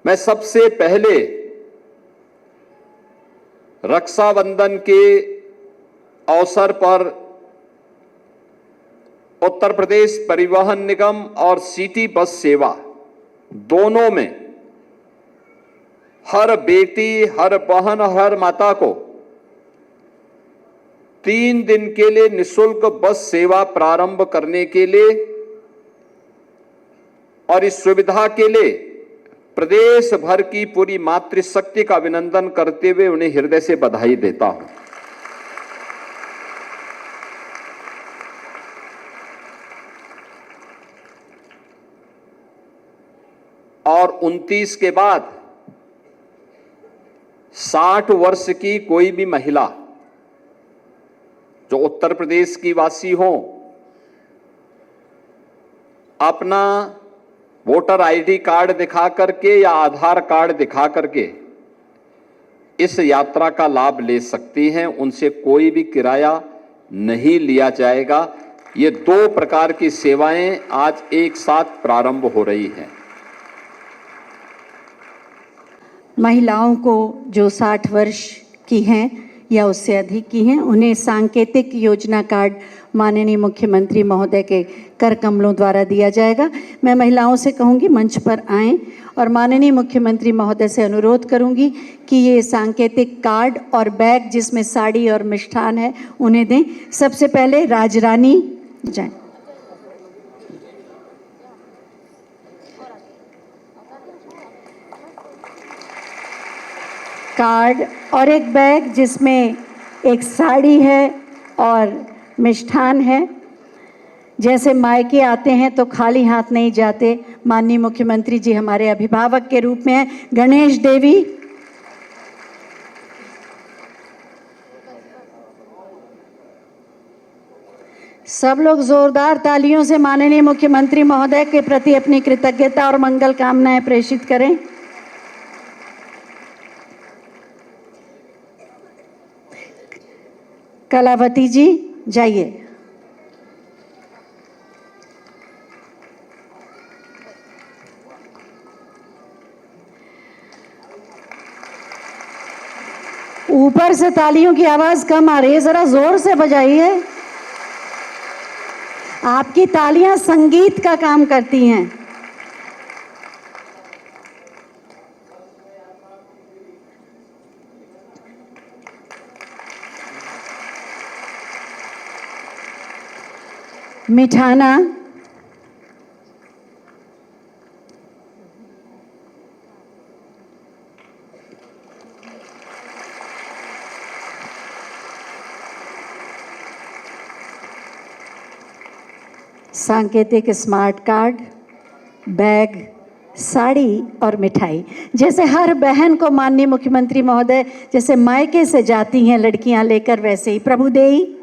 मैं सबसे पहले रक्षाबंधन के अवसर पर उत्तर प्रदेश परिवहन निगम और सिटी बस सेवा दोनों में हर बेटी, हर बहन, हर माता को 3 दिन के लिए निःशुल्क बस सेवा प्रारंभ करने के लिए और इस सुविधा के लिए प्रदेश भर की पूरी मातृशक्ति का अभिनंदन करते हुए उन्हें हृदय से बधाई देता हूं। और 29 के बाद 60 वर्ष की कोई भी महिला जो उत्तर प्रदेश की वासी हो अपना वोटर आईडी कार्ड दिखा करके या आधार कार्ड दिखा करके इस यात्रा का लाभ ले सकती हैं। उनसे कोई भी किराया नहीं लिया जाएगा। ये 2 प्रकार की सेवाएं आज एक साथ प्रारंभ हो रही हैं। महिलाओं को जो 60 वर्ष की हैं या उससे अधिक की हैं उन्हें सांकेतिक योजना कार्ड माननीय मुख्यमंत्री महोदय के कर कमलों द्वारा दिया जाएगा। मैं महिलाओं से कहूँगी मंच पर आएं और माननीय मुख्यमंत्री महोदय से अनुरोध करूँगी कि ये सांकेतिक कार्ड और बैग जिसमें साड़ी और मिष्ठान है उन्हें दें। सबसे पहले राजरानी जाएं। कार्ड और एक बैग जिसमें एक साड़ी है और मिष्ठान है। जैसे मायके आते हैं तो खाली हाथ नहीं जाते। माननीय मुख्यमंत्री जी हमारे अभिभावक के रूप में हैं। गणेश देवी, सब लोग जोरदार तालियों से माननीय मुख्यमंत्री महोदय के प्रति अपनी कृतज्ञता और मंगल कामनाएं प्रेषित करें। कलावती जी जाइए। ऊपर से तालियों की आवाज कम आ रही है, जरा जोर से बजाइए। आपकी तालियां संगीत का काम करती हैं। मिठाना, सांकेतिक स्मार्ट कार्ड, बैग, साड़ी और मिठाई। जैसे हर बहन को माननीय मुख्यमंत्री महोदय जैसे मायके से जाती हैं लड़कियां लेकर, वैसे ही प्रभुदेई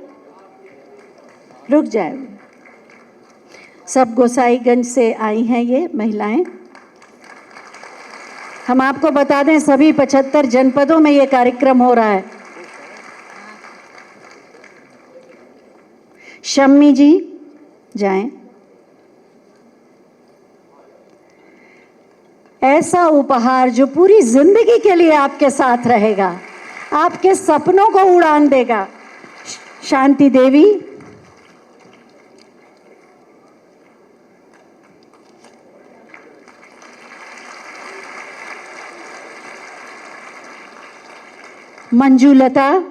रुक जाए। सब गोसाईगंज से आई हैं ये महिलाएं। हम आपको बता दें सभी 75 जनपदों में ये कार्यक्रम हो रहा है। शम्मी जी जाएं। ऐसा उपहार जो पूरी जिंदगी के लिए आपके साथ रहेगा, आपके सपनों को उड़ान देगा। शांति देवी, मंजुलता,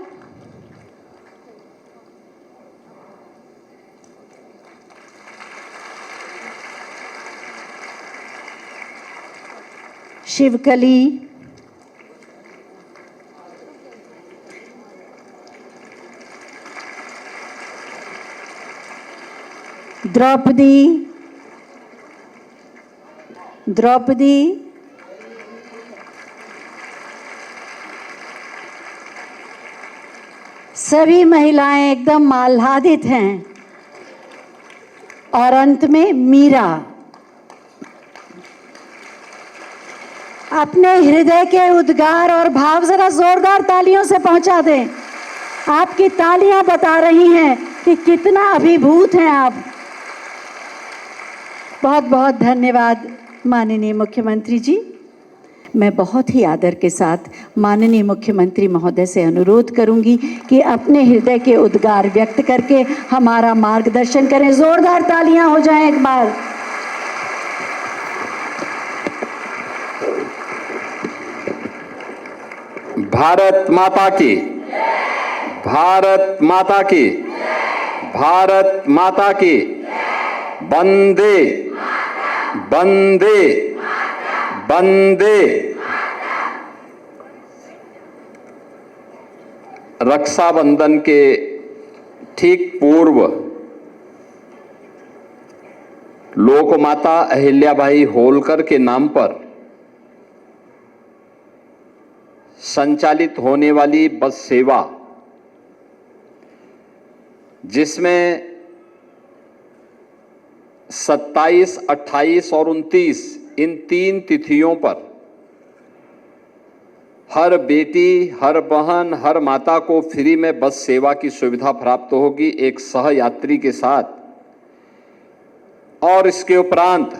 शिवकली, द्रौपदी, सभी महिलाएं एकदम आह्लादित हैं। और अंत में मीरा, अपने हृदय के उद्गार और भाव जरा जोरदार तालियों से पहुंचा दें। आपकी तालियां बता रही हैं कि कितना अभिभूत हैं आप। बहुत बहुत धन्यवाद माननीय मुख्यमंत्री जी। मैं बहुत ही आदर के साथ माननीय मुख्यमंत्री महोदय से अनुरोध करूंगी कि अपने हृदय के उद्गार व्यक्त करके हमारा मार्गदर्शन करें। जोरदार तालियां हो जाएं एक बार। भारत माता की, भारत माता की, भारत माता की, वंदे वंदे वंदे। रक्षाबंधन के ठीक पूर्व लोकमाता अहिल्याबाई होलकर के नाम पर संचालित होने वाली बस सेवा, जिसमें 27, 28 और 29 इन 3 तिथियों पर हर बेटी, हर बहन, हर माता को फ्री में बस सेवा की सुविधा प्राप्त होगी एक सहयात्री के साथ। और इसके उपरांत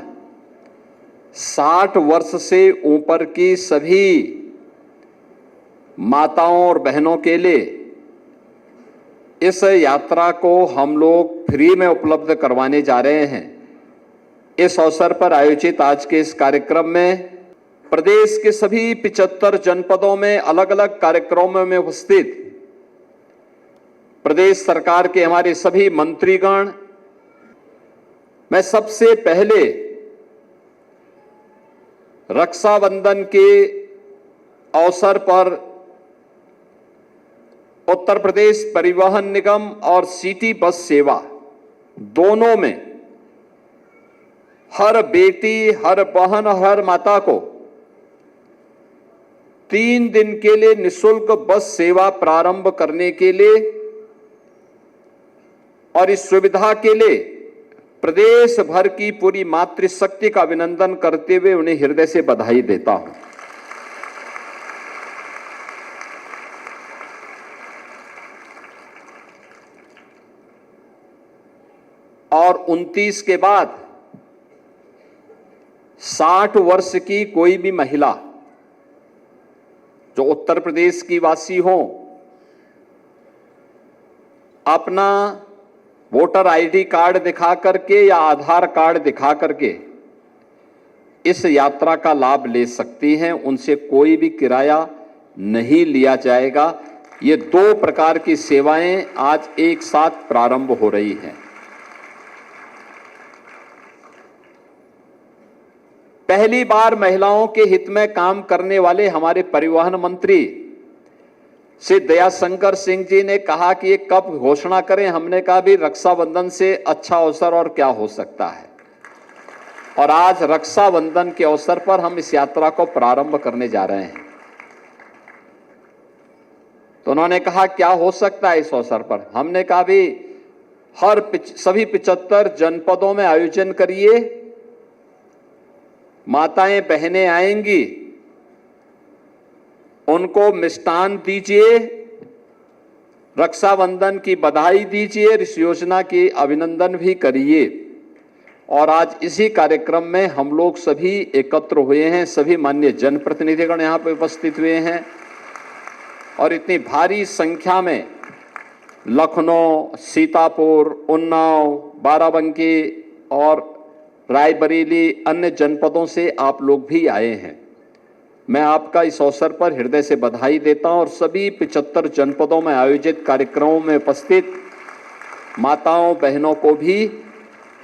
60 वर्ष से ऊपर की सभी माताओं और बहनों के लिए इस यात्रा को हम लोग फ्री में उपलब्ध करवाने जा रहे हैं। इस अवसर पर आयोजित आज के इस कार्यक्रम में प्रदेश के सभी 75 जनपदों में अलग अलग कार्यक्रमों में उपस्थित प्रदेश सरकार के हमारे सभी मंत्रीगण, मैं सबसे पहले रक्षाबंधन के अवसर पर उत्तर प्रदेश परिवहन निगम और सिटी बस सेवा दोनों में हर बेटी, हर बहन, हर माता को 3 दिन के लिए निःशुल्क बस सेवा प्रारंभ करने के लिए और इस सुविधा के लिए प्रदेश भर की पूरी मातृशक्ति का अभिनंदन करते हुए उन्हें हृदय से बधाई देता हूं। और 29 के बाद 60 वर्ष की कोई भी महिला जो उत्तर प्रदेश की वासी हो, अपना वोटर आईडी कार्ड दिखा करके या आधार कार्ड दिखा करके इस यात्रा का लाभ ले सकती हैं। उनसे कोई भी किराया नहीं लिया जाएगा। ये 2 प्रकार की सेवाएं आज एक साथ प्रारंभ हो रही हैं। पहली बार महिलाओं के हित में काम करने वाले हमारे परिवहन मंत्री श्री दयाशंकर सिंह जी ने कहा कि ये कब घोषणा करें। हमने कहा भी रक्षाबंधन से अच्छा अवसर और क्या हो सकता है। और आज रक्षाबंधन के अवसर पर हम इस यात्रा को प्रारंभ करने जा रहे हैं। तो उन्होंने कहा क्या हो सकता है इस अवसर पर। हमने कहा भी सभी 75 जनपदों में आयोजन करिए, माताएं बहनें आएंगी, उनको मिष्ठान दीजिए, रक्षाबंधन की बधाई दीजिए, इस योजना की अभिनंदन भी करिए। और आज इसी कार्यक्रम में हम लोग सभी एकत्र हुए हैं। सभी माननीय जनप्रतिनिधिगण यहां पर उपस्थित हुए हैं और इतनी भारी संख्या में लखनऊ, सीतापुर, उन्नाव, बाराबंकी और रायबरेली अन्य जनपदों से आप लोग भी आए हैं। मैं आपका इस अवसर पर हृदय से बधाई देता हूं और सभी 75 जनपदों में आयोजित कार्यक्रमों में उपस्थित माताओं बहनों को भी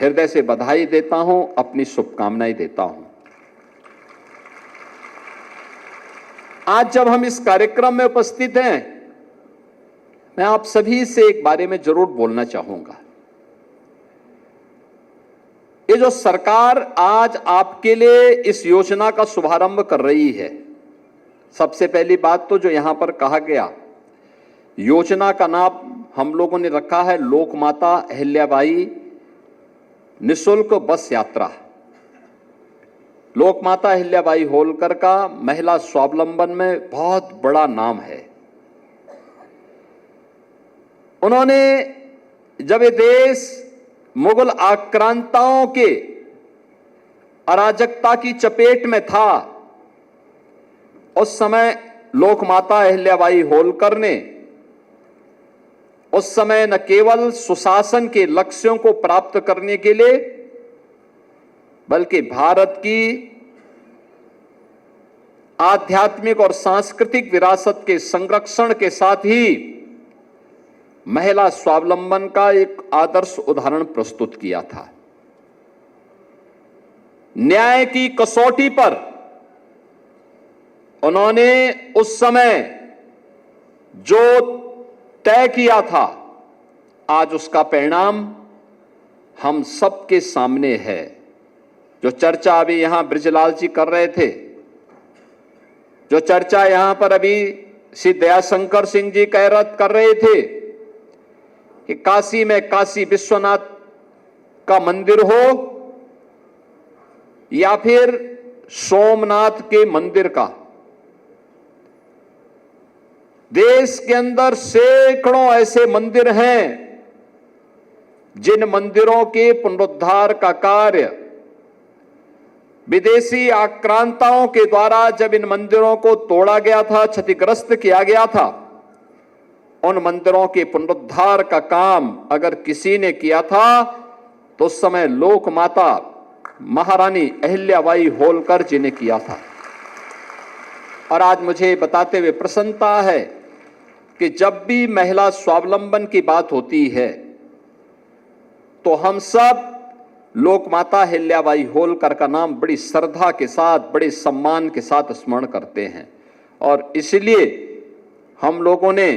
हृदय से बधाई देता हूं, अपनी शुभकामनाएं देता हूं। आज जब हम इस कार्यक्रम में उपस्थित हैं, मैं आप सभी से एक बारे में जरूर बोलना चाहूंगा। ये जो सरकार आज आपके लिए इस योजना का शुभारंभ कर रही है, सबसे पहली बात तो जो यहां पर कहा गया, योजना का नाम हम लोगों ने रखा है लोकमाता अहिल्याबाई निःशुल्क बस यात्रा। लोकमाता अहिल्याबाई होलकर का महिला स्वावलंबन में बहुत बड़ा नाम है। उन्होंने जब ये देश मुगल आक्रांताओं के अराजकता की चपेट में था, उस समय लोकमाता अहिल्याबाई होलकर ने उस समय न केवल सुशासन के लक्ष्यों को प्राप्त करने के लिए बल्कि भारत की आध्यात्मिक और सांस्कृतिक विरासत के संरक्षण के साथ ही महिला स्वावलंबन का एक आदर्श उदाहरण प्रस्तुत किया था। न्याय की कसौटी पर उन्होंने उस समय जो तय किया था, आज उसका परिणाम हम सबके सामने है। जो चर्चा अभी यहां बृजलाल जी कर रहे थे, जो चर्चा यहां पर अभी श्री दयाशंकर सिंह जी कर रहे थे कि काशी में काशी विश्वनाथ का मंदिर हो या फिर सोमनाथ के मंदिर का, देश के अंदर सैकड़ों ऐसे मंदिर हैं जिन मंदिरों के पुनरुद्धार का कार्य विदेशी आक्रांताओं के द्वारा जब इन मंदिरों को तोड़ा गया था, क्षतिग्रस्त किया गया था, उन मंदिरों के पुनरुद्धार का काम अगर किसी ने किया था तो उस समय लोक माता महारानी अहिल्याबाई होलकर जी ने किया था। और आज मुझे बताते हुए प्रसन्नता है कि जब भी महिला स्वावलंबन की बात होती है तो हम सब लोकमाता अहिल्याबाई होलकर का नाम बड़ी श्रद्धा के साथ, बड़े सम्मान के साथ स्मरण करते हैं। और इसलिए हम लोगों ने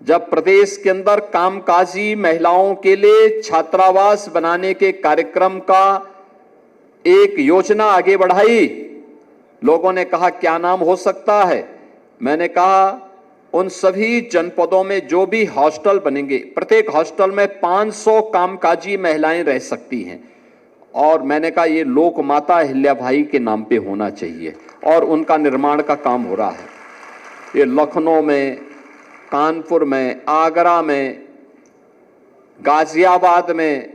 जब प्रदेश के अंदर कामकाजी महिलाओं के लिए छात्रावास बनाने के कार्यक्रम का एक योजना आगे बढ़ाई, लोगों ने कहा क्या नाम हो सकता है। मैंने कहा उन सभी जनपदों में जो भी हॉस्टल बनेंगे, प्रत्येक हॉस्टल में 500 कामकाजी महिलाएं रह सकती हैं, और मैंने कहा ये लोक माता अहिल्याबाई के नाम पे होना चाहिए, और उनका निर्माण का काम हो रहा है। ये लखनऊ में, कानपुर में, आगरा में, गाजियाबाद में,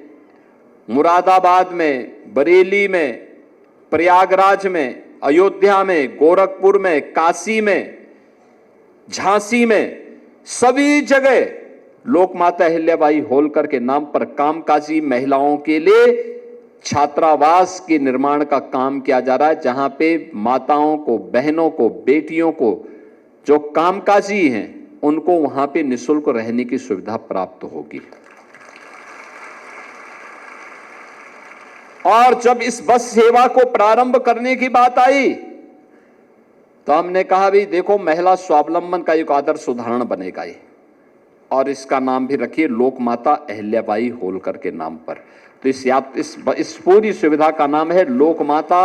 मुरादाबाद में, बरेली में, प्रयागराज में, अयोध्या में, गोरखपुर में, काशी में, झांसी में, सभी जगह लोकमाता अहिल्याबाई होलकर के नाम पर कामकाजी महिलाओं के लिए छात्रावास के निर्माण का काम किया जा रहा है, जहां पे माताओं को, बहनों को, बेटियों को जो कामकाजी हैं उनको वहां पे निःशुल्क रहने की सुविधा प्राप्त होगी। और जब इस बस सेवा को प्रारंभ करने की बात आई तो हमने कहा भी देखो महिला स्वावलंबन का एक आदर्श उदाहरण बनेगा ये, और इसका नाम भी रखिए लोकमाता अहिल्याबाई होलकर के नाम पर। तो इस पूरी सुविधा का नाम है लोकमाता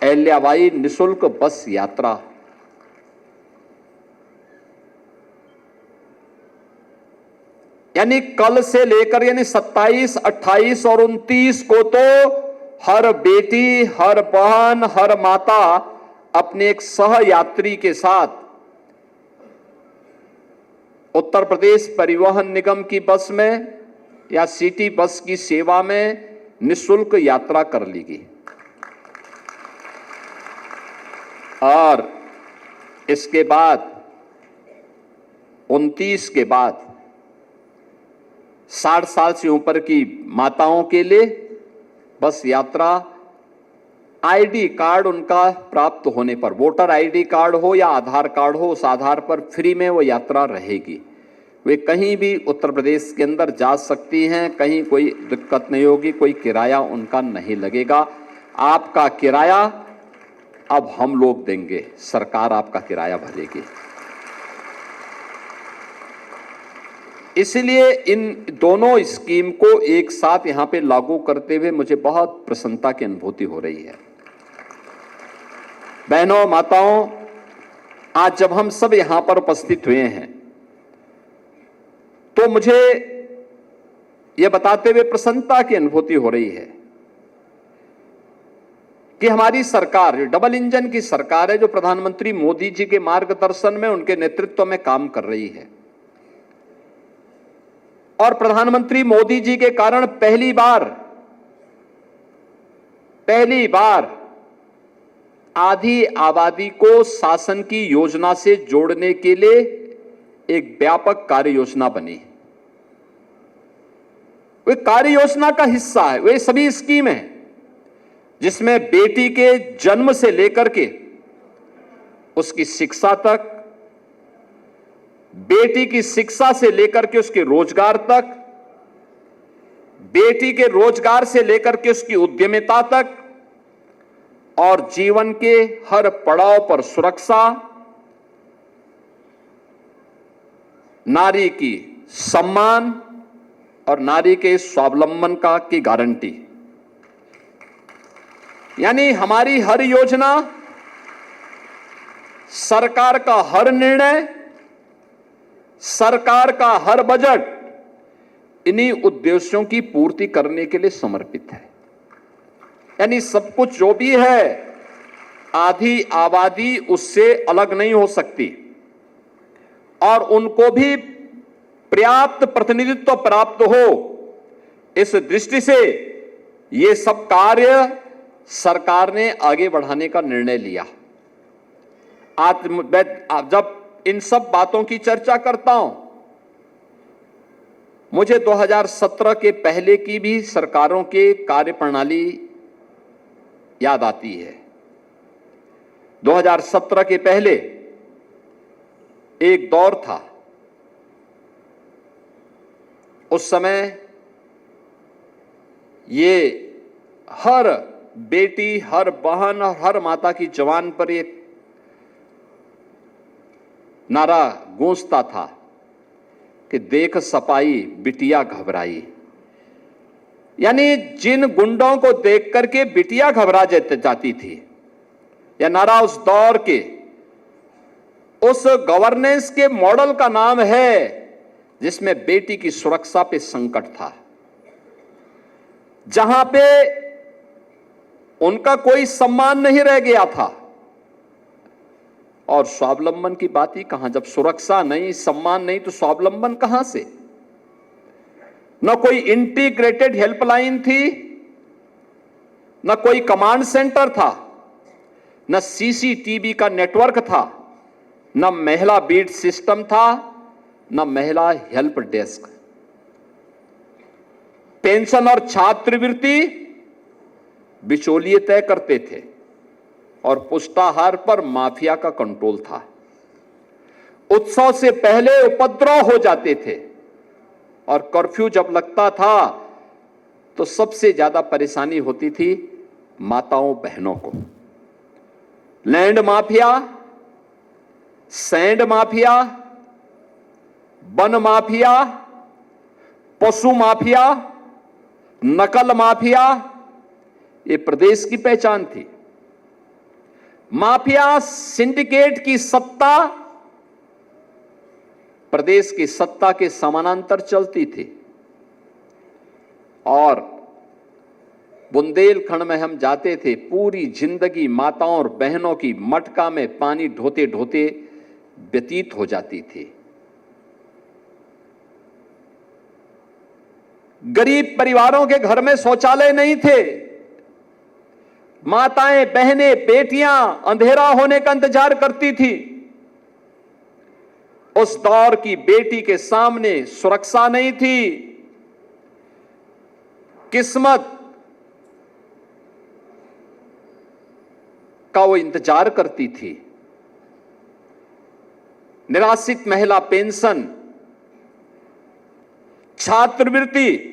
अहिल्याबाई निःशुल्क बस यात्रा। यानी कल से लेकर यानी 27, 28 और 29 को तो हर बेटी, हर बहन, हर माता अपने एक सह यात्री के साथ उत्तर प्रदेश परिवहन निगम की बस में या सिटी बस की सेवा में निःशुल्क यात्रा कर लेगी। और इसके बाद 29 के बाद 60 साल से ऊपर की माताओं के लिए बस यात्रा आईडी कार्ड उनका प्राप्त होने पर, वोटर आईडी कार्ड हो या आधार कार्ड हो, उस आधार पर फ्री में वो यात्रा रहेगी। वे कहीं भी उत्तर प्रदेश के अंदर जा सकती हैं, कहीं कोई दिक्कत नहीं होगी, कोई किराया उनका नहीं लगेगा। आपका किराया अब हम लोग देंगे, सरकार आपका किराया भरेगी। इसलिए इन दोनों स्कीम को एक साथ यहां पे लागू करते हुए मुझे बहुत प्रसन्नता की अनुभूति हो रही है। बहनों, माताओं, आज जब हम सब यहां पर उपस्थित हुए हैं तो मुझे यह बताते हुए प्रसन्नता की अनुभूति हो रही है कि हमारी सरकार, जो डबल इंजन की सरकार है, जो प्रधानमंत्री मोदी जी के मार्गदर्शन में, उनके नेतृत्व में काम कर रही है। और प्रधानमंत्री मोदी जी के कारण पहली बार आधी आबादी को शासन की योजना से जोड़ने के लिए एक व्यापक कार्य योजना बनी। वे कार्य योजना का हिस्सा है, वे सभी स्कीम है जिसमें बेटी के जन्म से लेकर के उसकी शिक्षा तक, बेटी की शिक्षा से लेकर के उसके रोजगार तक, बेटी के रोजगार से लेकर के उसकी उद्यमिता तक और जीवन के हर पड़ाव पर सुरक्षा, नारी की सम्मान और नारी के स्वावलंबन का की गारंटी। यानी हमारी हर योजना, सरकार का हर निर्णय, सरकार का हर बजट इन्हीं उद्देश्यों की पूर्ति करने के लिए समर्पित है। यानी सब कुछ जो भी है, आधी आबादी उससे अलग नहीं हो सकती और उनको भी पर्याप्त प्रतिनिधित्व प्राप्त हो, इस दृष्टि से ये सब कार्य सरकार ने आगे बढ़ाने का निर्णय लिया। आज मैं जब इन सब बातों की चर्चा करता हूं, मुझे 2017 के पहले की भी सरकारों के कार्यप्रणाली याद आती है। 2017 के पहले एक दौर था, उस समय ये हर बेटी, हर बहन और हर माता की जबान पर एक नारा गूंजता था कि देख सपाई बिटिया घबराई। यानी जिन गुंडों को देख करके बिटिया घबरा जाती थी, यह नारा उस दौर के उस गवर्नेंस के मॉडल का नाम है जिसमें बेटी की सुरक्षा पे संकट था, जहां पे उनका कोई सम्मान नहीं रह गया था। और स्वावलंबन की बात ही कहां, जब सुरक्षा नहीं, सम्मान नहीं, तो स्वावलंबन कहां से? न कोई इंटीग्रेटेड हेल्पलाइन थी, न कोई कमांड सेंटर था, न सीसीटीवी का नेटवर्क था, न महिला बीट सिस्टम था, न महिला हेल्प डेस्क। पेंशन और छात्रवृत्ति बिचौलिए तय करते थे और पुष्टाहार पर माफिया का कंट्रोल था। उत्सव से पहले उपद्रव हो जाते थे और कर्फ्यू जब लगता था तो सबसे ज्यादा परेशानी होती थी माताओं बहनों को। Land mafia, sand mafia, one mafia, पशु माफिया, नकल माफिया, ये प्रदेश की पहचान थी। माफिया सिंडिकेट की सत्ता प्रदेश की सत्ता के समानांतर चलती थी और बुंदेलखंड में हम जाते थे, पूरी जिंदगी माताओं और बहनों की मटका में पानी ढोते ढोते व्यतीत हो जाती थी। गरीब परिवारों के घर में शौचालय नहीं थे। माताएं, बहनें, बेटियां अंधेरा होने का इंतजार करती थी। उस दौर की बेटी के सामने सुरक्षा नहीं थी। किस्मत का वो इंतजार करती थी। निराश्रित महिला पेंशन, छात्रवृत्ति,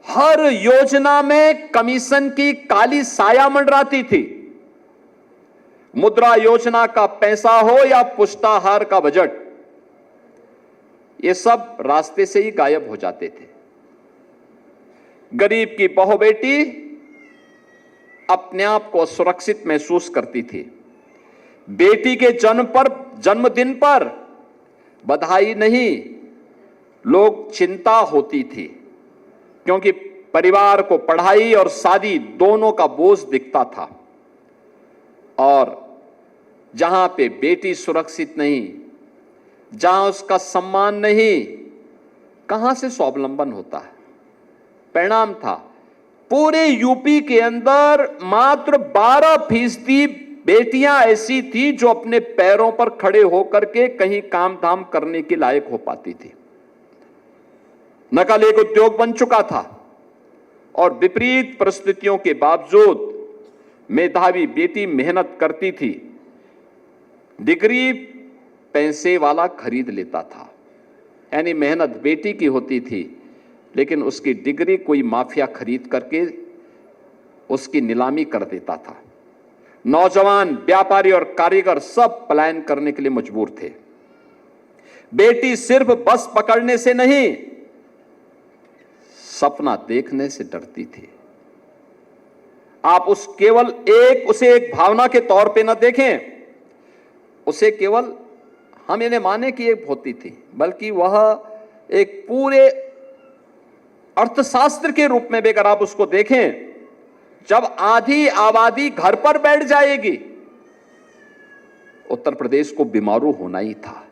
हर योजना में कमीशन की काली साया मंडराती थी। मुद्रा योजना का पैसा हो या पुष्टाहार का बजट, ये सब रास्ते से ही गायब हो जाते थे। गरीब की बहू बेटी अपने आप को सुरक्षित महसूस करती थी। बेटी के जन्मदिन पर बधाई नहीं, लोग चिंता होती थी, क्योंकि परिवार को पढ़ाई और शादी दोनों का बोझ दिखता था। और जहां पे बेटी सुरक्षित नहीं, जहां उसका सम्मान नहीं, कहां से स्वावलंबन होता है? परिणाम था पूरे यूपी के अंदर मात्र 12% बेटियां ऐसी थी जो अपने पैरों पर खड़े होकर के कहीं काम धाम करने के लायक हो पाती थी। नकल एक उद्योग बन चुका था और विपरीत परिस्थितियों के बावजूद मेधावी बेटी मेहनत करती थी, डिग्री पैसे वाला खरीद लेता था, यानी मेहनत बेटी की होती थी लेकिन उसकी डिग्री कोई माफिया खरीद करके उसकी नीलामी कर देता था। नौजवान, व्यापारी और कारीगर सब पलायन करने के लिए मजबूर थे। बेटी सिर्फ बस पकड़ने से नहीं, सपना देखने से डरती थी। आप उसे एक भावना के तौर पे न देखें, उसे केवल हम इन्हें माने कि एक होती थी, बल्कि वह एक पूरे अर्थशास्त्र के रूप में भी अगर आप उसको देखें, जब आधी आबादी घर पर बैठ जाएगी, उत्तर प्रदेश को बीमारू होना ही था।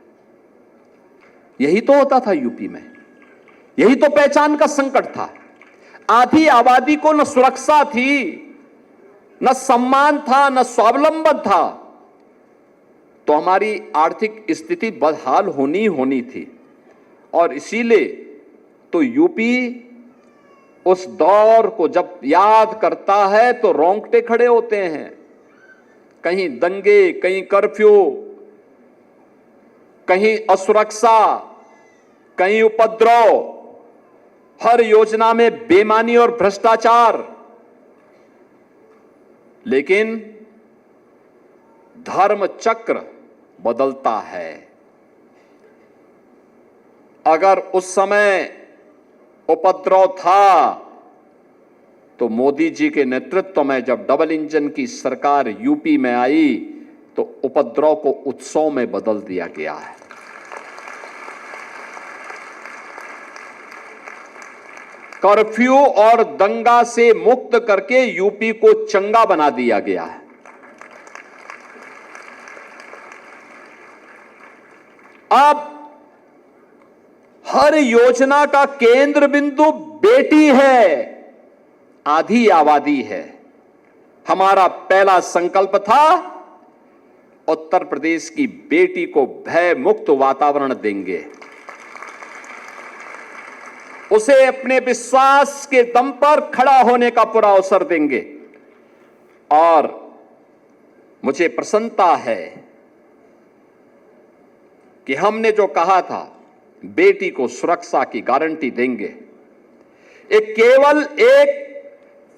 यही तो होता था यूपी में, यही तो पहचान का संकट था। आधी आबादी को न सुरक्षा थी, न सम्मान था, न स्वावलंबन था, तो हमारी आर्थिक स्थिति बदहाल होनी थी। और इसीलिए तो यूपी उस दौर को जब याद करता है तो रोंगटे खड़े होते हैं। कहीं दंगे, कहीं कर्फ्यू, कहीं असुरक्षा, कहीं उपद्रव, हर योजना में बेईमानी और भ्रष्टाचार। लेकिन धर्म चक्र बदलता है। अगर उस समय उपद्रव था तो मोदी जी के नेतृत्व में जब डबल इंजन की सरकार यूपी में आई तो उपद्रव को उत्सव में बदल दिया गया है। कर्फ्यू और दंगा से मुक्त करके यूपी को चंगा बना दिया गया है। अब हर योजना का केंद्र बिंदु बेटी है, आधी आबादी है। हमारा पहला संकल्प था उत्तर प्रदेश की बेटी को भय मुक्त वातावरण देंगे, उसे अपने विश्वास के दम पर खड़ा होने का पूरा अवसर देंगे। और मुझे प्रसन्नता है कि हमने जो कहा था बेटी को सुरक्षा की गारंटी देंगे, ये केवल एक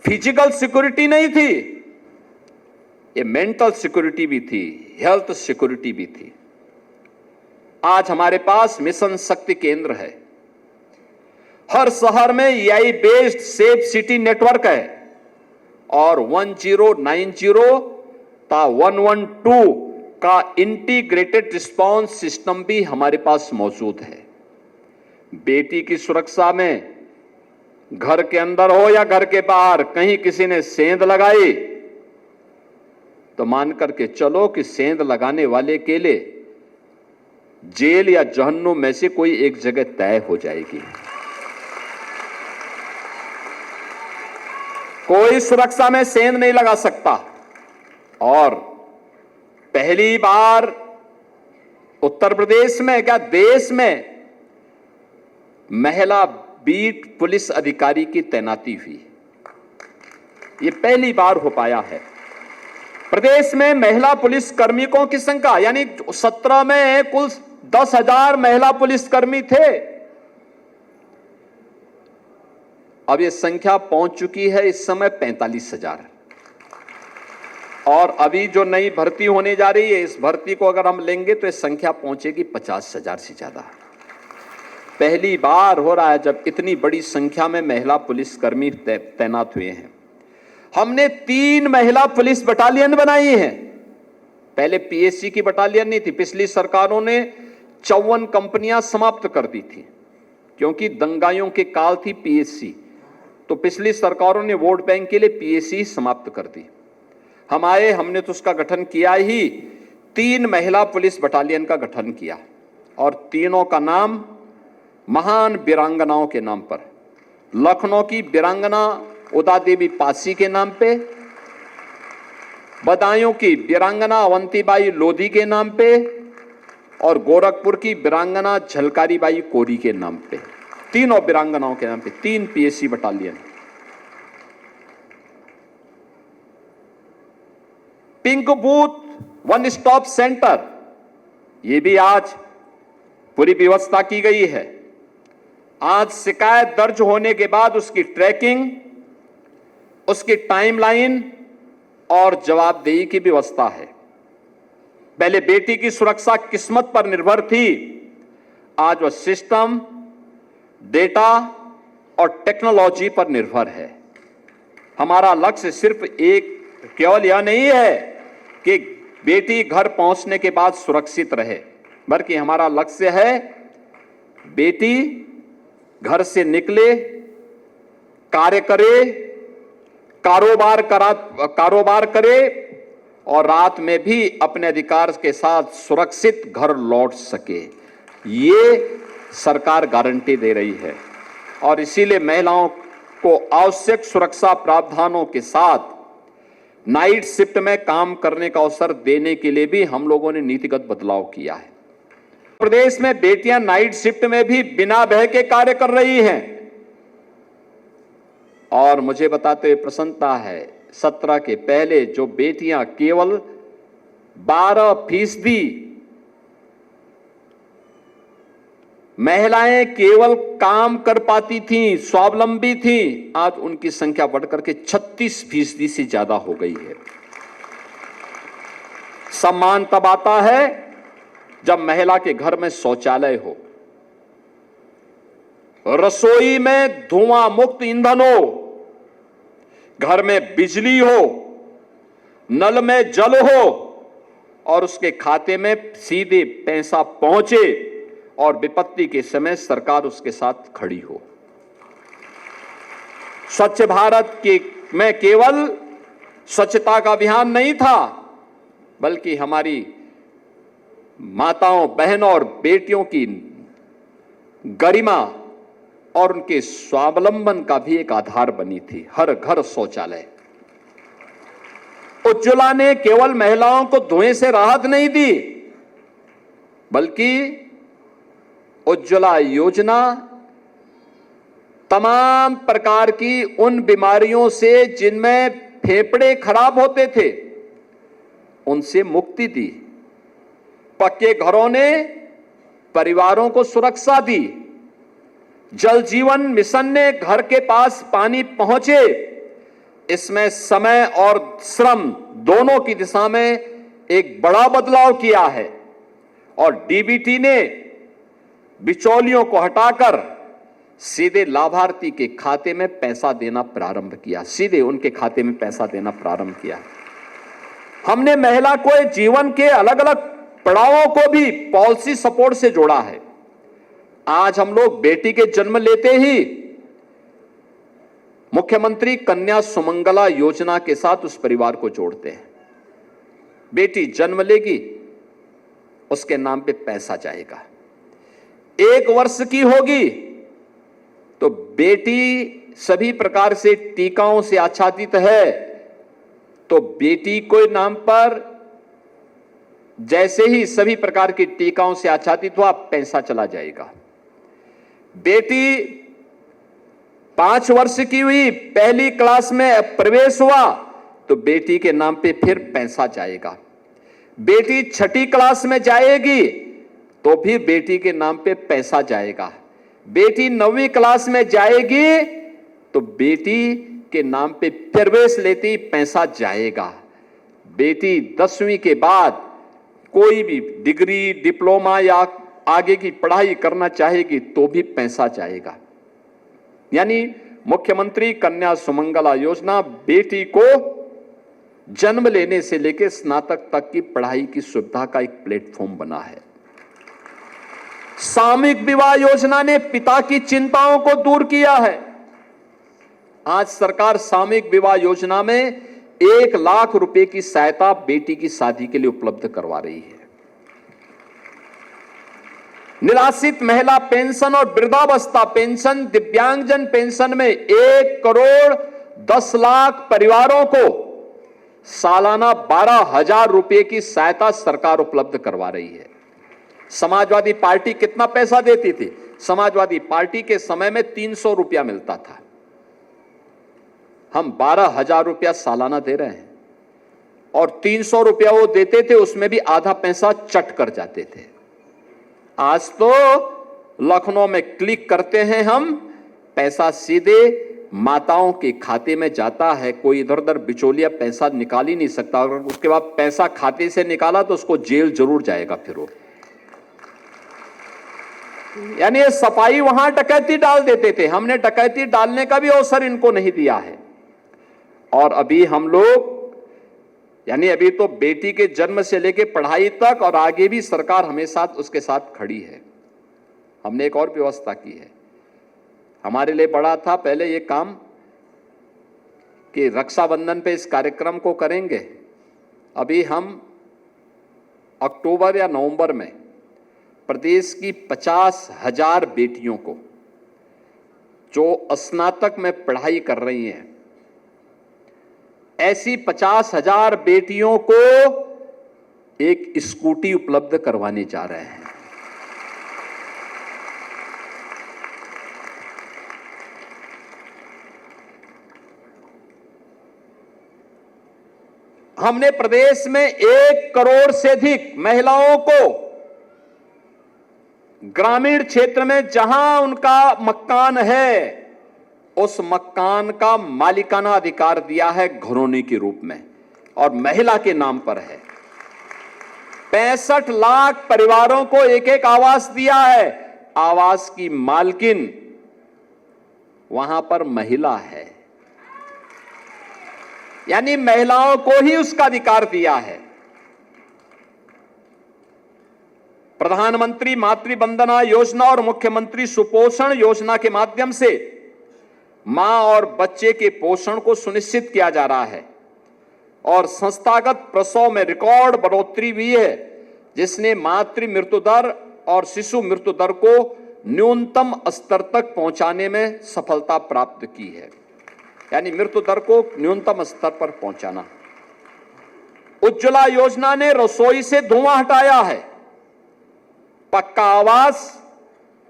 फिजिकल सिक्योरिटी नहीं थी, ये मेंटल सिक्योरिटी भी थी, हेल्थ सिक्योरिटी भी थी। आज हमारे पास मिशन शक्ति केंद्र है, हर शहर में AI based safe city network है और 1090 ता 112 का इंटीग्रेटेड रिस्पांस सिस्टम भी हमारे पास मौजूद है। बेटी की सुरक्षा में घर के अंदर हो या घर के बाहर कहीं किसी ने सेंध लगाई तो मान करके चलो कि सेंध लगाने वाले के लिए जेल या जहन्नुम में से कोई एक जगह तय हो जाएगी। कोई सुरक्षा में सेंध नहीं लगा सकता। और पहली बार उत्तर प्रदेश में क्या देश में महिला बीट पुलिस अधिकारी की तैनाती हुई, यह पहली बार हो पाया है। प्रदेश में महिला पुलिस कर्मियों की संख्या यानी 17 में कुल 10,000 महिला पुलिसकर्मी थे, अब यह संख्या पहुंच चुकी है इस समय 45,000। और अभी जो नई भर्ती होने जा रही है, इस भर्ती को अगर हम लेंगे तो इस संख्या पहुंचेगी 50,000 से ज्यादा। पहली बार हो रहा है जब इतनी बड़ी संख्या में महिला पुलिसकर्मी तैनात हुए हैं। हमने 3 महिला पुलिस बटालियन बनाई है। पहले पीएससी की बटालियन नहीं थी, पिछली सरकारों ने 54 कंपनियां समाप्त कर दी थी क्योंकि दंगाइयों के काल थी पीएससी, तो पिछली सरकारों ने वोट बैंक के लिए पीएससी समाप्त कर दी। हम आए, हमने तो उसका गठन किया ही, 3 महिला पुलिस बटालियन का गठन किया और तीनों का नाम महान वीरांगनाओं के नाम पर। लखनऊ की वीरांगना उदा देवी पासी के नाम पे, बदायूं की वीरांगना अवंतीबाई लोधी के नाम पे और गोरखपुर की वीरांगना झलकारीबाई कोरी के नाम पे, तीनों वीरांगनाओं के नाम पे 3 PSC battalion. Pink booth one stop centre, ये भी आज पूरी व्यवस्था की गई है। आज शिकायत दर्ज होने के बाद उसकी ट्रैकिंग, उसकी टाइमलाइन और जवाबदेही की व्यवस्था है। पहले बेटी की सुरक्षा किस्मत पर निर्भर थी, आज वह सिस्टम, डेटा और टेक्नोलॉजी पर निर्भर है। हमारा लक्ष्य सिर्फ केवल यह नहीं है कि बेटी घर पहुंचने के बाद सुरक्षित रहे, बल्कि हमारा लक्ष्य है बेटी घर से निकले, कार्य करे, कारोबार करे और रात में भी अपने अधिकार के साथ सुरक्षित घर लौट सके। ये सरकार गारंटी दे रही है और इसीलिए महिलाओं को आवश्यक सुरक्षा प्रावधानों के साथ नाइट शिफ्ट में काम करने का अवसर देने के लिए भी हम लोगों ने नीतिगत बदलाव किया है। प्रदेश में बेटियां नाइट शिफ्ट में भी बिना भय के कार्य कर रही हैं और मुझे बताते हुए प्रसन्नता है, 17 के पहले जो बेटियां केवल 12% महिलाएं केवल काम कर पाती थीं, स्वावलंबी थीं, आज उनकी संख्या बढ़कर के 36% से ज्यादा हो गई है। सम्मान तब आता है जब महिला के घर में शौचालय हो, रसोई में धुआं मुक्त ईंधन हो, घर में बिजली हो, नल में जल हो और उसके खाते में सीधे पैसा पहुंचे और विपत्ति के समय सरकार उसके साथ खड़ी हो। स्वच्छ भारत में केवल स्वच्छता का अभियान नहीं था, बल्कि हमारी माताओं, बहनों और बेटियों की गरिमा और उनके स्वावलंबन का भी एक आधार बनी थी हर घर शौचालय। उज्ज्वला ने केवल महिलाओं को धुएं से राहत नहीं दी, बल्कि उज्ज्वला योजना तमाम प्रकार की उन बीमारियों से जिनमें फेफड़े खराब होते थे, उनसे मुक्ति दी। पक्के घरों ने परिवारों को सुरक्षा दी। जल जीवन मिशन ने घर के पास पानी पहुंचे, इसमें समय और श्रम दोनों की दिशा में एक बड़ा बदलाव किया है। और डीबीटी ने बिचौलियों को हटाकर सीधे लाभार्थी के खाते में पैसा देना प्रारंभ किया, सीधे उनके खाते में पैसा देना प्रारंभ किया। हमने महिला को जीवन के अलग अलग पड़ावों को भी पॉलिसी सपोर्ट से जोड़ा है। आज हम लोग बेटी के जन्म लेते ही मुख्यमंत्री कन्या सुमंगला योजना के साथ उस परिवार को जोड़ते हैं। बेटी जन्म लेगी, उसके नाम पे पैसा जाएगा। 1 वर्ष की होगी तो बेटी सभी प्रकार से टीकाओं से आच्छादित है, तो बेटी के नाम पर जैसे ही सभी प्रकार की टीकाओं से आच्छादित हुआ, पैसा चला जाएगा। बेटी 5 वर्ष की हुई, पहली क्लास में प्रवेश हुआ, तो बेटी के नाम पे फिर पैसा जाएगा। बेटी 6ठी क्लास में जाएगी तो भी बेटी के नाम पे पैसा जाएगा। बेटी 9वीं क्लास में जाएगी तो बेटी के नाम पे प्रवेश लेते ही पैसा जाएगा। बेटी 10वीं के बाद कोई भी डिग्री, डिप्लोमा या आगे की पढ़ाई करना चाहेगी तो भी पैसा जाएगा। यानी मुख्यमंत्री कन्या सुमंगला योजना बेटी को जन्म लेने से लेकर स्नातक तक की पढ़ाई की सुविधा का एक प्लेटफॉर्म बना है। सामूहिक विवाह योजना ने पिता की चिंताओं को दूर किया है। आज सरकार सामूहिक विवाह योजना में 1 लाख रुपए की सहायता बेटी की शादी के लिए उपलब्ध करवा रही है। निराश्रित महिला पेंशन और वृद्धावस्था पेंशन, दिव्यांगजन पेंशन में 1 करोड़ 10 लाख परिवारों को सालाना 12,000 रुपए की सहायता सरकार उपलब्ध करवा रही है। समाजवादी पार्टी कितना पैसा देती थी? समाजवादी पार्टी के समय में 300 रुपया मिलता था, हम 12,000 रुपया सालाना दे रहे हैं। और 300 रुपया वो देते थे, उसमें भी आधा पैसा चट कर जाते थे। आज तो लखनऊ में क्लिक करते हैं हम, पैसा सीधे माताओं के खाते में जाता है। कोई इधर उधर बिचौलिया पैसा निकाल ही नहीं सकता। अगर उसके बाद पैसा खाते से निकाला तो उसको जेल जरूर जाएगा फिर वो। यानी ये सफाई वहां डकैती डाल देते थे, हमने डकैती डालने का भी अवसर इनको नहीं दिया है। और अभी हम लोग, यानी अभी तो बेटी के जन्म से लेकर पढ़ाई तक और आगे भी सरकार हमेशा उसके साथ खड़ी है। हमने एक और व्यवस्था की है, हमारे लिए बड़ा था पहले ये काम कि रक्षाबंधन पे इस कार्यक्रम को करेंगे। अभी हम अक्टूबर या नवंबर में प्रदेश की 50,000 बेटियों को जो स्नातक में पढ़ाई कर रही हैं, ऐसी 50,000 बेटियों को एक स्कूटी उपलब्ध करवाने जा रहे हैं। हमने प्रदेश में 1 करोड़ से अधिक महिलाओं को ग्रामीण क्षेत्र में जहां उनका मकान है, उस मकान का मालिकाना अधिकार दिया है घरौनी के रूप में, और महिला के नाम पर है। 65 लाख परिवारों को एक एक आवास दिया है। आवास की मालकिन वहां पर महिला है, यानी महिलाओं को ही उसका अधिकार दिया है। प्रधानमंत्री मातृ वंदना योजना और मुख्यमंत्री सुपोषण योजना के माध्यम से मां और बच्चे के पोषण को सुनिश्चित किया जा रहा है और संस्थागत प्रसव में रिकॉर्ड बढ़ोतरी हुई है, जिसने मातृ मृत्यु दर और शिशु मृत्यु दर को न्यूनतम स्तर तक पहुंचाने में सफलता प्राप्त की है। यानी मृत्यु दर को न्यूनतम स्तर पर पहुंचाना। उज्ज्वला योजना ने रसोई से धुआं हटाया है, पक्का आवास,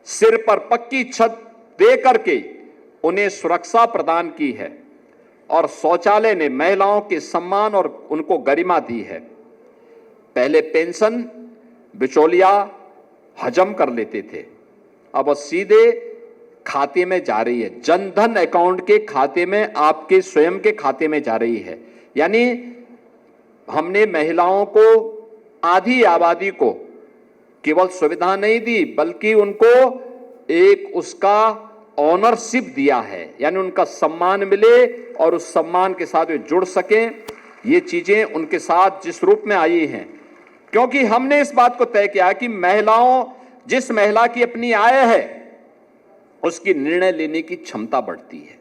सिर पर पक्की छत दे करके उन्हें सुरक्षा प्रदान की है, और शौचालय ने महिलाओं के सम्मान और उनको गरिमा दी है। पहले पेंशन बिचौलिया हजम कर लेते थे, अब वो सीधे खाते में जा रही है, जनधन अकाउंट के खाते में, आपके स्वयं के खाते में जा रही है। यानी हमने महिलाओं को, आधी आबादी को केवल सुविधा नहीं दी, बल्कि उनको एक उसका ऑनरशिप दिया है, यानी उनका सम्मान मिले और उस सम्मान के साथ वे जुड़ सकें। ये चीजें उनके साथ जिस रूप में आई हैं, क्योंकि हमने इस बात को तय किया कि महिलाओं, जिस महिला की अपनी आय है उसकी निर्णय लेने की क्षमता बढ़ती है,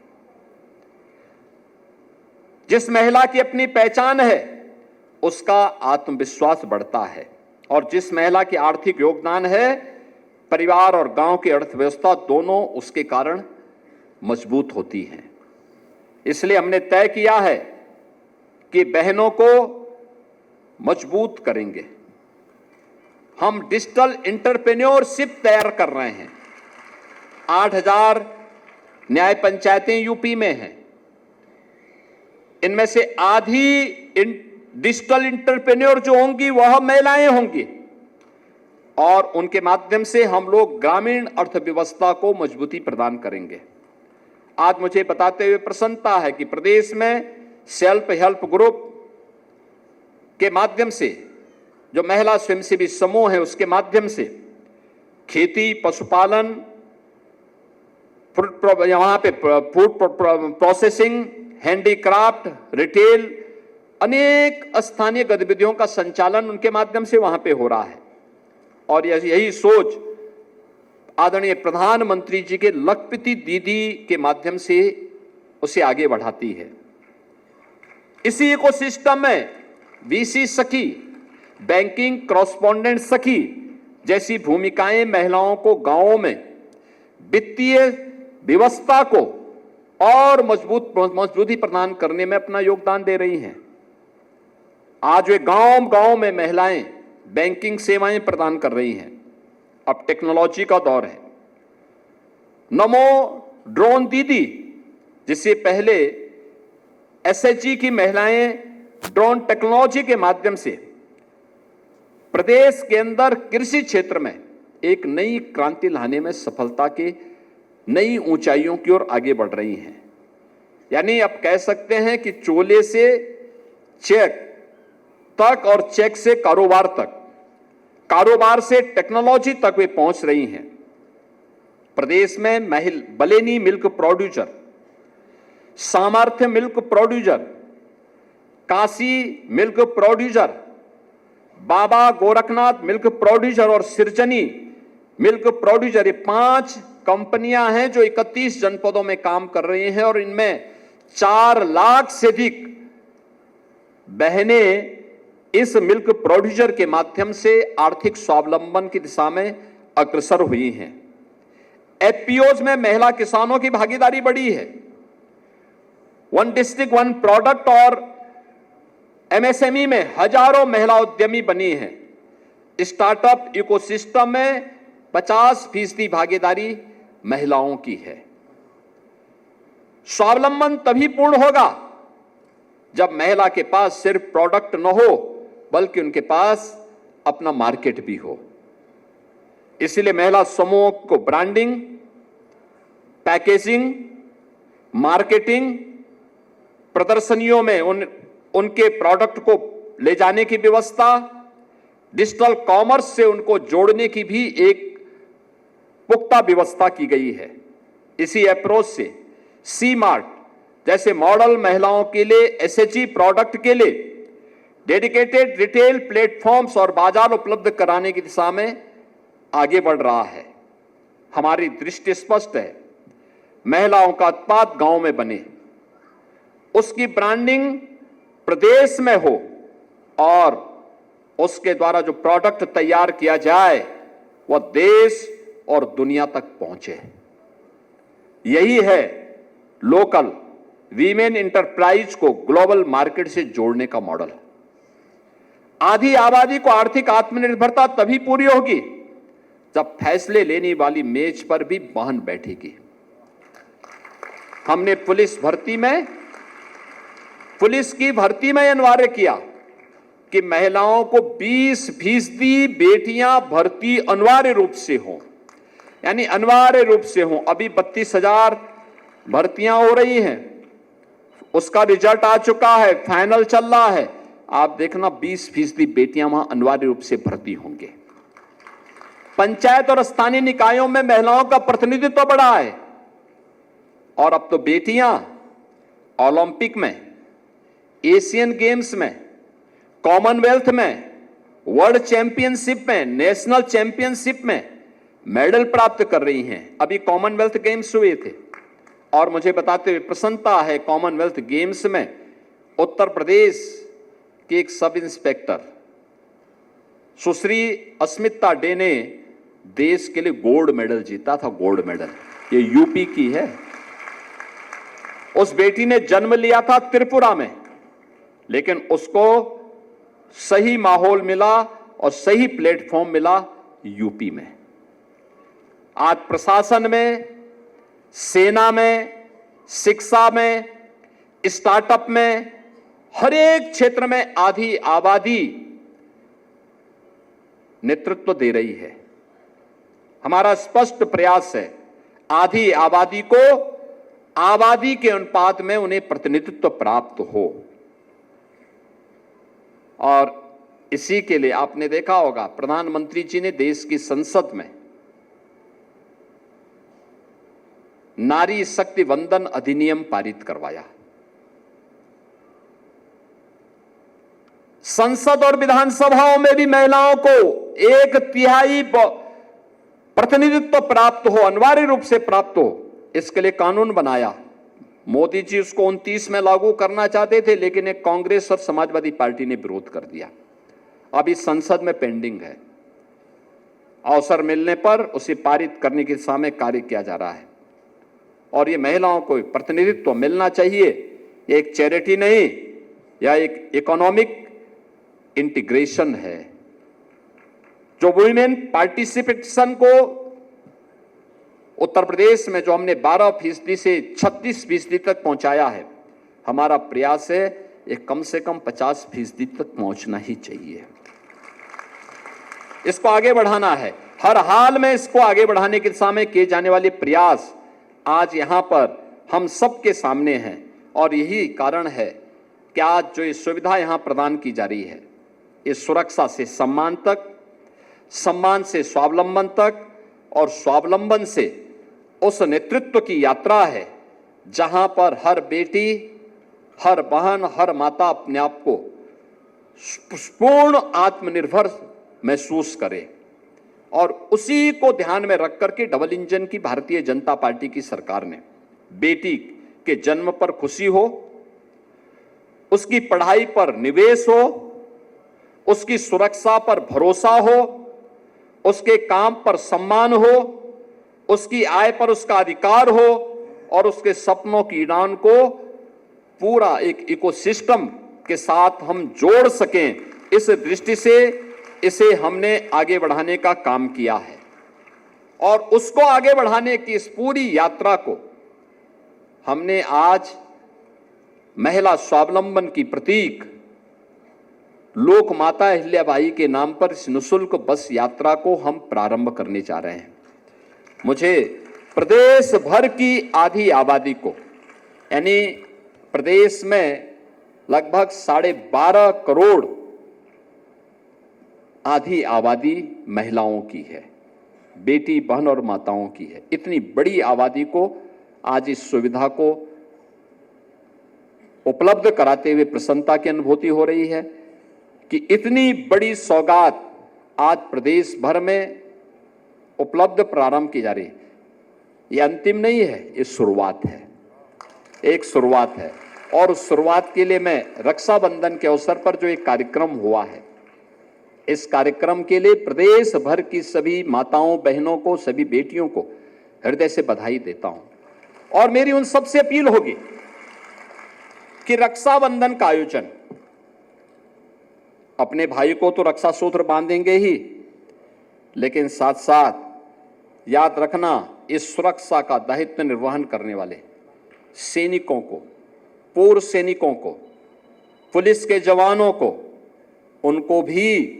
जिस महिला की अपनी पहचान है उसका आत्मविश्वास बढ़ता है, और जिस महिला की आर्थिक योगदान है, परिवार और गांव की अर्थव्यवस्था दोनों उसके कारण मजबूत होती हैं। इसलिए हमने तय किया है कि बहनों को मजबूत करेंगे। हम डिजिटल एंटरप्रेन्योरशिप तैयार कर रहे हैं। 8,000 न्याय पंचायतें यूपी में हैं, इनमें से आधी डिजिटल एंटरप्रेन्योर जो होंगी वह महिलाएं होंगी, और उनके माध्यम से हम लोग ग्रामीण अर्थव्यवस्था को मजबूती प्रदान करेंगे। आज मुझे बताते हुए प्रसन्नता है कि प्रदेश में सेल्फ हेल्प ग्रुप के माध्यम से, जो महिला स्वयंसेवी समूह है उसके माध्यम से खेती, पशुपालन, वहां पे फूड प्रोसेसिंग, हैंडीक्राफ्ट, रिटेल, अनेक स्थानीय गतिविधियों का संचालन उनके माध्यम से वहां पे हो रहा है। और यही सोच आदरणीय प्रधानमंत्री जी के लखपति दीदी के माध्यम से उसे आगे बढ़ाती है। इसी इकोसिस्टम में वीसी सखी, बैंकिंग कॉरेस्पॉन्डेंट सखी जैसी भूमिकाएं महिलाओं को गांवों में वित्तीय व्यवस्था को और मजबूती प्रदान करने में अपना योगदान दे रही हैं। आज वे गांव गांव में महिलाएं बैंकिंग सेवाएं प्रदान कर रही हैं। अब टेक्नोलॉजी का दौर है। नमो ड्रोन दीदी, जिससे पहले एसएचजी की महिलाएं ड्रोन टेक्नोलॉजी के माध्यम से प्रदेश के अंदर कृषि क्षेत्र में एक नई क्रांति लाने में सफलता के नई ऊंचाइयों की ओर आगे बढ़ रही हैं। यानी अब कह सकते हैं कि चोले से चेक तक और चेक से कारोबार तक, कारोबार से टेक्नोलॉजी तक वे पहुंच रही हैं। प्रदेश में Baleni milk producer, Samarthya milk producer, Kashi milk producer, Baba Gorakhnath milk producer और सिरचनी मिल्क प्रोड्यूसर, ये 5 कंपनियां हैं जो 31 जनपदों में काम कर रही हैं और इनमें 4 लाख से अधिक बहनें इस मिल्क प्रोड्यूसर के माध्यम से आर्थिक स्वावलंबन की दिशा में अग्रसर हुई हैं। एफपीओज में महिला किसानों की भागीदारी बढ़ी है। वन डिस्ट्रिक्ट वन प्रोडक्ट और एमएसएमई में हजारों महिला उद्यमी बनी हैं। स्टार्टअप इकोसिस्टम में 50% भागीदारी महिलाओं की है। स्वावलंबन तभी पूर्ण होगा जब महिला के पास सिर्फ प्रोडक्ट न हो बल्कि उनके पास अपना मार्केट भी हो। इसलिए महिला समूह को ब्रांडिंग, पैकेजिंग, मार्केटिंग, प्रदर्शनियों में उनके प्रोडक्ट को ले जाने की व्यवस्था, डिजिटल कॉमर्स से उनको जोड़ने की भी एक पुख्ता व्यवस्था की गई है। इसी अप्रोच से सी मार्ट जैसे मॉडल महिलाओं के लिए एसएचजी प्रोडक्ट के लिए डेडिकेटेड रिटेल प्लेटफॉर्म्स और बाजार उपलब्ध कराने की दिशा में आगे बढ़ रहा है। हमारी दृष्टि स्पष्ट है, महिलाओं का उत्पाद गांव में बने, उसकी ब्रांडिंग प्रदेश में हो और उसके द्वारा जो प्रोडक्ट तैयार किया जाए वह देश और दुनिया तक पहुंचे। यही है लोकल वीमेन इंटरप्राइज को ग्लोबल मार्केट से जोड़ने का मॉडल। आधी आबादी को आर्थिक आत्मनिर्भरता तभी पूरी होगी जब फैसले लेने वाली मेज पर भी बहन बैठेगी। हमने पुलिस की भर्ती में अनिवार्य किया कि महिलाओं को 20% बेटियां भर्ती अनिवार्य रूप से हो, यानी अनिवार्य रूप से हो। अभी 32,000 भर्तियां हो रही हैं, उसका रिजल्ट आ चुका है, फाइनल चल रहा है। आप देखना 20% बेटियां वहां अनिवार्य रूप से भर्ती होंगे। पंचायत और स्थानीय निकायों में महिलाओं का प्रतिनिधित्व बढ़ा है और अब तो बेटियां ओलंपिक में, एशियन गेम्स में, कॉमनवेल्थ में, वर्ल्ड चैंपियनशिप में, नेशनल चैंपियनशिप में मेडल प्राप्त कर रही हैं। अभी कॉमनवेल्थ गेम्स हुए थे और मुझे बताते हुए प्रसन्नता है, कॉमनवेल्थ गेम्स में उत्तर प्रदेश के एक सब इंस्पेक्टर सुश्री अस्मिता डे ने देश के लिए गोल्ड मेडल जीता था। गोल्ड मेडल ये यूपी की है। उस बेटी ने जन्म लिया था त्रिपुरा में, लेकिन उसको सही माहौल मिला और सही प्लेटफॉर्म मिला यूपी में। आज प्रशासन में, सेना में, शिक्षा में, स्टार्टअप में, हर एक क्षेत्र में आधी आबादी नेतृत्व दे रही है। हमारा स्पष्ट प्रयास है आधी आबादी को आबादी के अनुपात में उन्हें प्रतिनिधित्व प्राप्त हो। और इसी के लिए आपने देखा होगा प्रधानमंत्री जी ने देश की संसद में नारी शक्ति वंदन अधिनियम पारित करवाया। संसद और विधानसभाओं में भी महिलाओं को 1/3 प्रतिनिधित्व प्राप्त हो, अनिवार्य रूप से प्राप्त हो, इसके लिए कानून बनाया। मोदी जी उसको 29 में लागू करना चाहते थे, लेकिन एक कांग्रेस और समाजवादी पार्टी ने विरोध कर दिया। अभी संसद में पेंडिंग है। अवसर मिलने पर उसे पारित करने की दिशा में कार्य किया जा रहा है। और ये महिलाओं को प्रतिनिधित्व मिलना चाहिए। ये एक चैरिटी नहीं, या एक इकोनॉमिक इंटीग्रेशन है। जो वुमेन पार्टिसिपेशन को उत्तर प्रदेश में जो हमने 12% से 36% तक पहुंचाया है, हमारा प्रयास है ये कम से कम 50% तक पहुंचना ही चाहिए। इसको आगे बढ़ाना है, हर हाल में इसको आगे बढ़ाने की दिशा में किए जाने वाले प्रयास आज यहां पर हम सबके सामने हैं। और यही कारण है कि आज जो ये सुविधा यहां प्रदान की जा रही है, ये सुरक्षा से सम्मान तक, सम्मान से स्वावलंबन तक, और स्वावलंबन से उस नेतृत्व की यात्रा है जहां पर हर बेटी, हर बहन, हर माता अपने आप को पूर्ण आत्मनिर्भर महसूस करे। और उसी को ध्यान में रख करके डबल इंजन की भारतीय जनता पार्टी की सरकार ने बेटी के जन्म पर खुशी हो, उसकी पढ़ाई पर निवेश हो, उसकी सुरक्षा पर भरोसा हो, उसके काम पर सम्मान हो, उसकी आय पर उसका अधिकार हो, और उसके सपनों की उड़ान को पूरा एक इकोसिस्टम के साथ हम जोड़ सकें, इस दृष्टि से इसे हमने आगे बढ़ाने का काम किया है। और उसको आगे बढ़ाने की इस पूरी यात्रा को हमने आज महिला स्वावलंबन की प्रतीक लोक माता अहिल्याबाई के नाम पर इस निःशुल्क बस यात्रा को हम प्रारंभ करने जा रहे हैं। मुझे प्रदेश भर की आधी आबादी को, यानी प्रदेश में लगभग 12.5 करोड़ आधी आबादी महिलाओं की है, बेटी, बहन और माताओं की है। इतनी बड़ी आबादी को आज इस सुविधा को उपलब्ध कराते हुए प्रसन्नता की अनुभूति हो रही है कि इतनी बड़ी सौगात आज प्रदेश भर में उपलब्ध प्रारंभ की जा रही है। ये अंतिम नहीं है, ये शुरुआत है, एक शुरुआत है। और उस शुरुआत के लिए मैं रक्षाबंधन के अवसर पर जो एक कार्यक्रम हुआ है, इस कार्यक्रम के लिए प्रदेश भर की सभी माताओं, बहनों को, सभी बेटियों को हृदय से बधाई देता हूं। और मेरी उन सबसे अपील होगी कि रक्षाबंधन का आयोजन, अपने भाई को तो रक्षा सूत्र बांधेंगे ही, लेकिन साथ साथ याद रखना, इस सुरक्षा का दायित्व निर्वहन करने वाले सैनिकों को, पूर्व सैनिकों को, पुलिस के जवानों को, उनको भी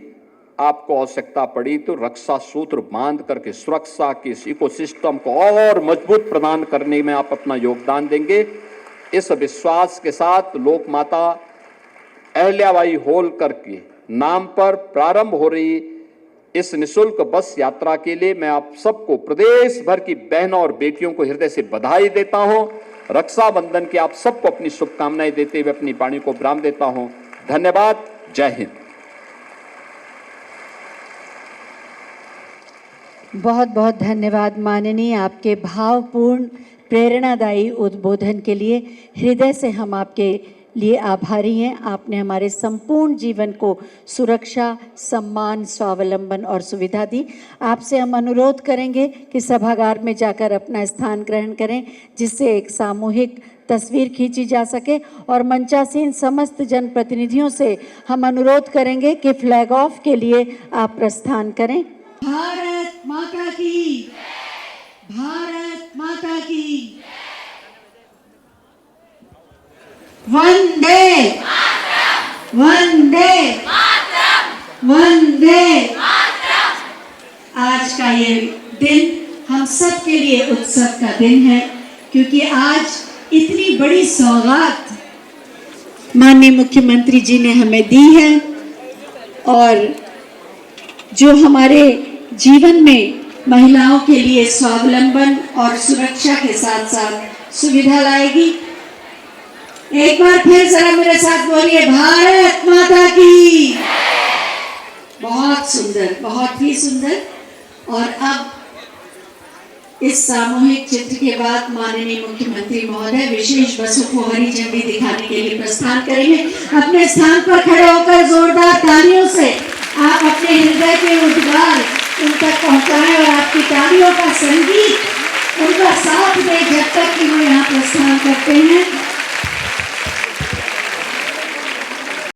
आपको आवश्यकता पड़ी तो रक्षा सूत्र बांध करके सुरक्षा के इस इकोसिस्टम को और मजबूत प्रदान करने में आप अपना योगदान देंगे। इस विश्वास के साथ लोक माता अहिल्याबाई होलकर के नाम पर प्रारंभ हो रही इस निःशुल्क बस यात्रा के लिए मैं आप सबको, प्रदेश भर की बहनों और बेटियों को हृदय से बधाई देता हूं। रक्षाबंधन की आप सबको अपनी शुभकामनाएं देते हुए अपनी वाणी को विराम देता हूं। धन्यवाद। जय हिंद। बहुत बहुत धन्यवाद माननीय, आपके भावपूर्ण प्रेरणादायी उद्बोधन के लिए हृदय से हम आपके लिए आभारी हैं। आपने हमारे संपूर्ण जीवन को सुरक्षा, सम्मान, स्वावलंबन और सुविधा दी। आपसे हम अनुरोध करेंगे कि सभागार में जाकर अपना स्थान ग्रहण करें, जिससे एक सामूहिक तस्वीर खींची जा सके। और मंचासीन समस्त जनप्रतिनिधियों से हम अनुरोध करेंगे कि फ्लैग ऑफ के लिए आप प्रस्थान करें। भारत माता की, भारत माता की, वंदे वंदे वंदे। आज का ये दिन हम सब के लिए उत्सव का दिन है, क्योंकि आज इतनी बड़ी सौगात माननीय मुख्यमंत्री जी ने हमें दी है, और जो हमारे जीवन में महिलाओं के लिए स्वावलंबन और सुरक्षा के साथ साथ सुविधा लाएगी। एक बार फिर जरा मेरे साथ बोलिए, भारत माता की। बहुत सुंदर, बहुत ही सुंदर। और अब इस सामूहिक चित्र के बाद माननीय मुख्यमंत्री महोदय विशेष बसों को हरी झंडी दिखाने के लिए प्रस्थान करेंगे। अपने स्थान पर खड़े होकर जोरदार तालियों से आप अपने हृदय के उद्गार उन तक पहुंचाएं, और आपकी तालियों का संगीत उनका साथ दें जब तक कि वो यहाँ प्रस्थान करते हैं।